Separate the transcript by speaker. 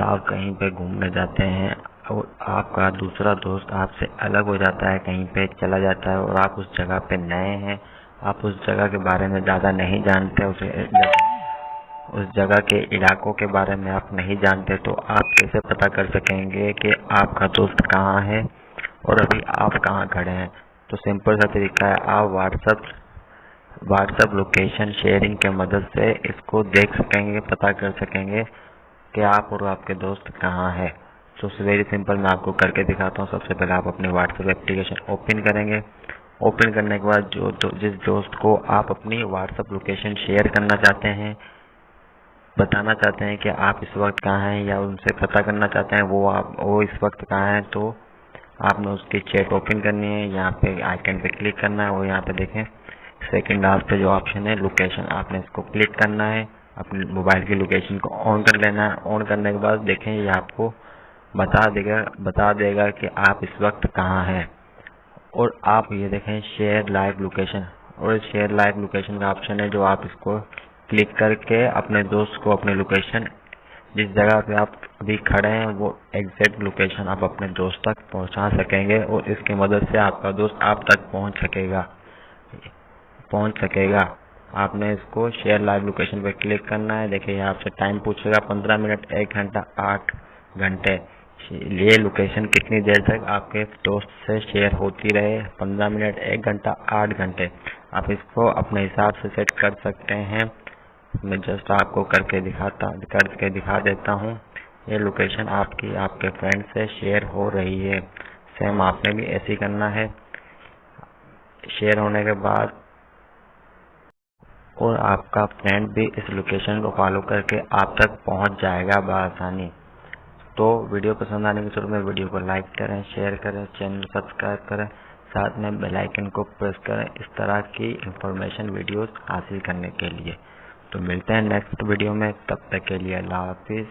Speaker 1: आप कहीं पे घूमने जाते हैं और आपका दूसरा दोस्त आपसे अलग हो जाता है, कहीं पे चला जाता है और आप उस जगह पे नए हैं, आप उस जगह के बारे में ज़्यादा नहीं जानते, उस जगह के इलाकों के बारे में आप नहीं जानते, तो आप कैसे पता कर सकेंगे कि आपका दोस्त कहाँ है और अभी आप कहाँ खड़े हैं? तो सिंपल सा तरीका है, आप व्हाट्सएप लोकेशन शेयरिंग के मदद से इसको देख सकेंगे, पता कर सकेंगे कि आप और आपके दोस्त कहाँ है। तो वेरी सिंपल, मैं आपको करके दिखाता हूँ। सबसे पहले आप अपने व्हाट्सएप एप्लीकेशन ओपन करेंगे। ओपन करने के बाद जिस दोस्त को आप अपनी व्हाट्सएप लोकेशन शेयर करना चाहते हैं, बताना चाहते हैं कि आप इस वक्त कहाँ हैं, या उनसे पता करना चाहते हैं वो इस वक्त कहाँ है, तो आपने उसकी चैट ओपन करनी है। यहाँ पे आइकन पे क्लिक करना है और यहाँ पे देखें सेकंड लास्ट पे जो ऑप्शन है लोकेशन, आपने इसको क्लिक करना है। अपने मोबाइल की लोकेशन को ऑन कर लेना है। ऑन करने के बाद देखें ये आपको बता देगा कि आप इस वक्त कहाँ हैं। और आप ये देखें शेयर लाइव लोकेशन, और शेयर लाइव लोकेशन का ऑप्शन है जो आप इसको क्लिक करके अपने दोस्त को अपने लोकेशन, जिस जगह पे आप अभी खड़े हैं, वो एग्जैक्ट लोकेशन आप अपने दोस्त तक पहुंचा सकेंगे और इसकी मदद से आपका दोस्त आप तक पहुंच सकेगा। आपने इसको शेयर लाइव लोकेशन पे क्लिक करना है। देखिए यहाँ आपसे टाइम पूछेगा 15 मिनट, 1 घंटा, 8 घंटे। ये लोकेशन कितनी देर तक आपके दोस्त से शेयर होती रहे, 15 मिनट, 1 घंटा, 8 घंटे, आप इसको अपने हिसाब से सेट कर सकते हैं। मैं जस्ट आपको करके दिखा देता हूँ। ये लोकेशन आपकी आपके फ्रेंड से शेयर हो रही है। सेम आपने भी ऐसे ही करना है। शेयर होने के बाद और आपका फ्रेंड भी इस लोकेशन को फॉलो करके आप तक पहुंच जाएगा बआसानी। तो वीडियो पसंद आने की सूरत में वीडियो को लाइक करें, शेयर करें, चैनल सब्सक्राइब करें, साथ में बेल आइकन को प्रेस करें इस तरह की इंफॉर्मेशन वीडियोस हासिल करने के लिए। तो मिलते हैं नेक्स्ट वीडियो में, तब तक के लिए अल्लाह हाफिज़।